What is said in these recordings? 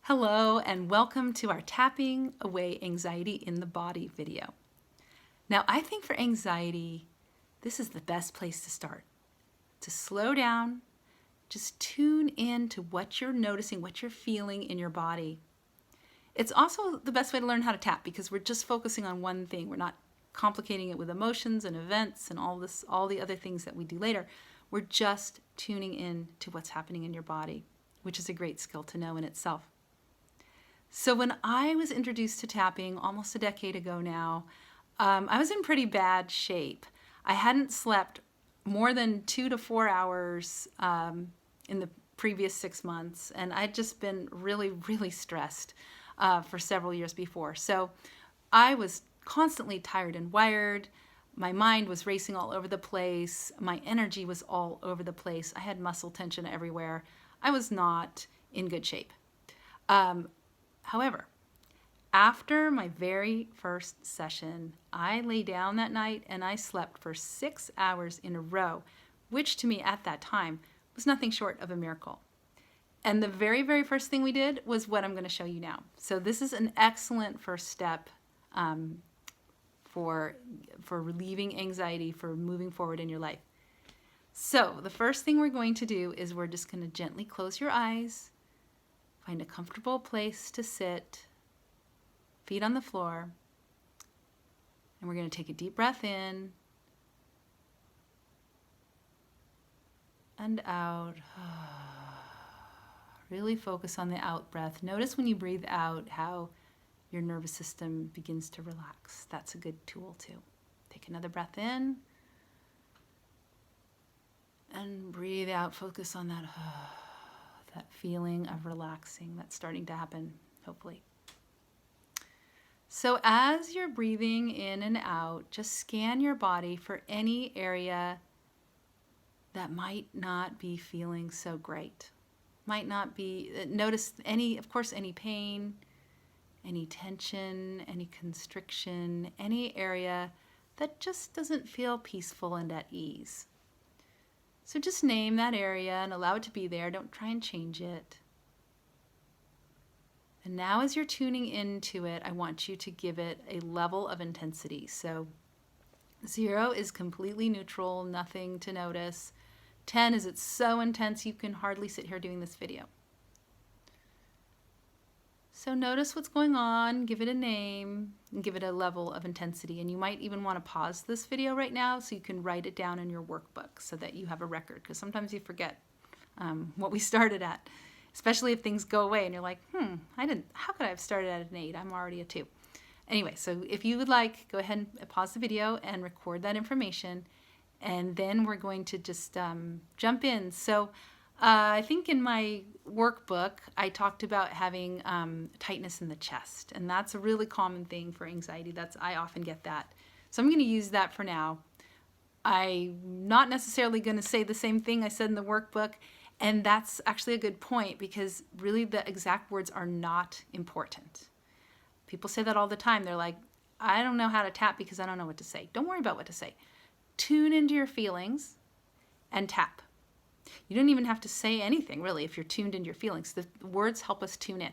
Hello and welcome to our Tapping Away Anxiety in the Body video. Now, I think for anxiety, this is the best place to start. To slow down, just tune in to what you're noticing, what you're feeling in your body. It's also the best way to learn how to tap because we're just focusing on one thing. We're not complicating it with emotions and events and all the other things that we do later. We're just tuning in to what's happening in your body, which is a great skill to know in itself. So when I was introduced to tapping almost a decade ago now, I was in pretty bad shape. I hadn't slept more than 2 to 4 hours in the previous 6 months, and I'd just been really stressed for several years before. So I was constantly tired and wired. My mind was racing all over the place. My energy was all over the place. I had muscle tension everywhere. I was not in good shape. However, after my very first session, I lay down that night and I slept for 6 hours in a row, which to me at that time was nothing short of a miracle. And the very first thing we did was what I'm going to show you now. So this is an excellent first step for relieving anxiety, for moving forward in your life. So the first thing we're going to do is we're just going to gently close your eyes. Find a comfortable place to sit, feet on the floor, and we're going to take a deep breath in and out. Really focus on the out breath. Notice when you breathe out how your nervous system begins to relax. That's a good tool too. Take another breath in and breathe out. Focus on that feeling of relaxing that's starting to happen, hopefully. So as you're breathing in and out, just scan your body for any area that might not be feeling so great. Might not be, notice any pain, any tension, any constriction, any area that just doesn't feel peaceful and at ease. So just name that area and allow it to be there. Don't try and change it. And now as you're tuning into it, I want you to give it a level of intensity. So 0 is completely neutral, nothing to notice. 10 is it's so intense you can hardly sit here doing this video. So notice what's going on, give it a name, and give it a level of intensity. And you might even want to pause this video right now so you can write it down in your workbook so that you have a record, because sometimes you forget what we started at, especially if things go away and you're like, how could I have started at an 8? I'm already a 2. Anyway, so if you would like, go ahead and pause the video and record that information, and then we're going to just jump in. So I think in my workbook, I talked about having tightness in the chest, and that's a really common thing for anxiety. I often get that. So I'm going to use that for now. I'm not necessarily going to say the same thing I said in the workbook, and that's actually a good point because really the exact words are not important. People say that all the time. They're like, I don't know how to tap because I don't know what to say. Don't worry about what to say. Tune into your feelings and tap. You don't even have to say anything, really, if you're tuned into your feelings. The words help us tune in.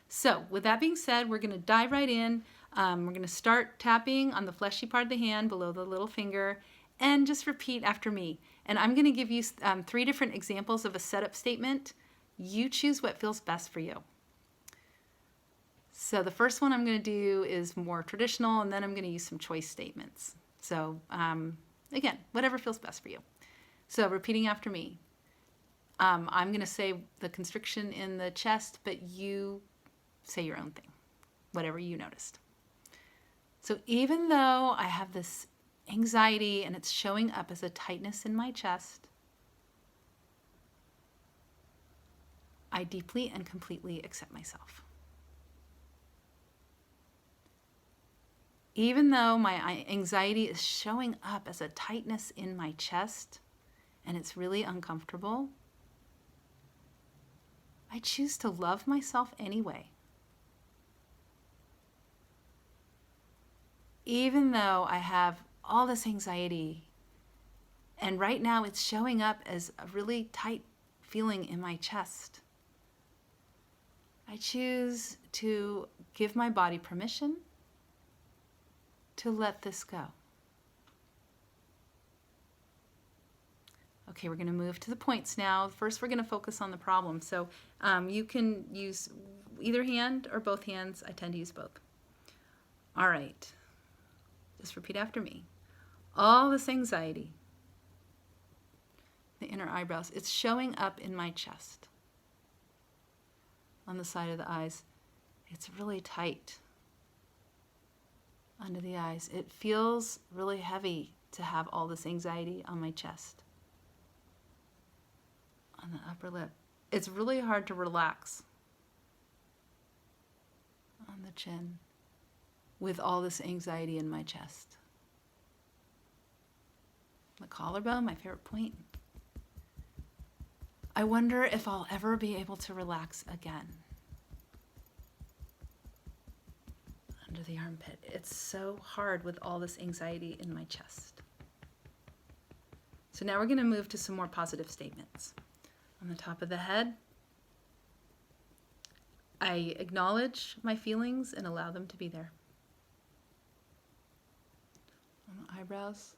So with that being said, we're going to dive right in. We're going to start tapping on the fleshy part of the hand below the little finger and just repeat after me. And I'm going to give you 3 different examples of a setup statement. You choose what feels best for you. So the first one I'm going to do is more traditional, and then I'm going to use some choice statements. So again, whatever feels best for you. So repeating after me. I'm going to say the constriction in the chest, but you say your own thing, whatever you noticed. So even though I have this anxiety and it's showing up as a tightness in my chest, I deeply and completely accept myself. Even though my anxiety is showing up as a tightness in my chest and it's really uncomfortable, I choose to love myself anyway. Even though I have all this anxiety and right now it's showing up as a really tight feeling in my chest, I choose to give my body permission to let this go. Okay, we're going to move to the points now. First, we're going to focus on the problem. So you can use either hand or both hands. I tend to use both. All right. Just repeat after me. All this anxiety, the inner eyebrows, it's showing up in my chest. On the side of the eyes, it's really tight. Under the eyes, it feels really heavy to have all this anxiety on my chest. On the upper lip, it's really hard to relax. On the chin, with all this anxiety in my chest. The collarbone, my favorite point. I wonder if I'll ever be able to relax again. Under the armpit, it's so hard with all this anxiety in my chest. So now we're going to move to some more positive statements. On the top of the head, I acknowledge my feelings and allow them to be there. On the eyebrows,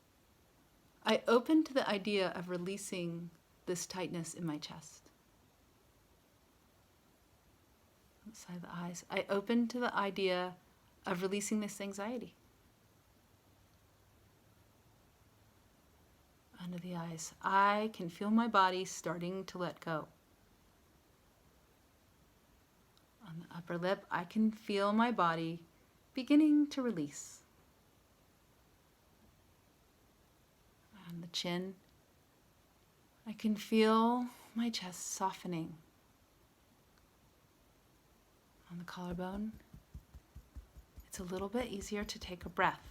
I open to the idea of releasing this tightness in my chest. On the side of the eyes, I open to the idea of releasing this anxiety. Under the eyes, I can feel my body starting to let go. On the upper lip, I can feel my body beginning to release. On the chin, I can feel my chest softening. On the collarbone, it's a little bit easier to take a breath.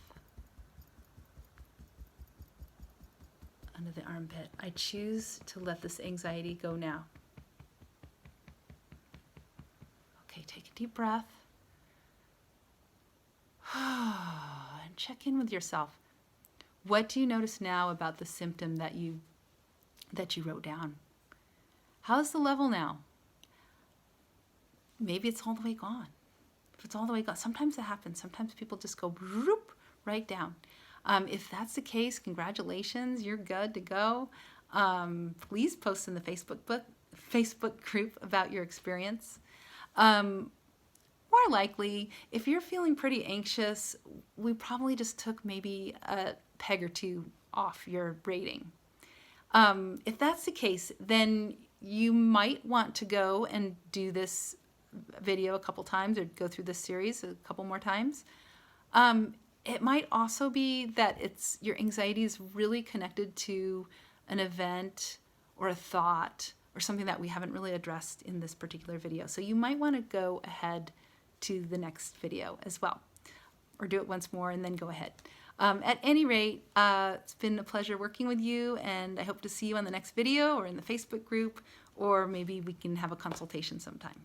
Under the armpit, I choose to let this anxiety go now. Okay, take a deep breath. And check in with yourself. What do you notice now about the symptom that you wrote down? How's the level now? Maybe it's all the way gone. If it's all the way gone, sometimes it happens. Sometimes people just go right down. If that's the case, congratulations, you're good to go. Please post in the Facebook group about your experience. More likely, if you're feeling pretty anxious, we probably just took maybe a peg or two off your rating. If that's the case, then you might want to go and do this video a couple times or go through this series a couple more times. It might also be that your anxiety is really connected to an event or a thought or something that we haven't really addressed in this particular video. So you might want to go ahead to the next video as well, or do it once more and then go ahead. At any rate, it's been a pleasure working with you, and I hope to see you on the next video or in the Facebook group, or maybe we can have a consultation sometime.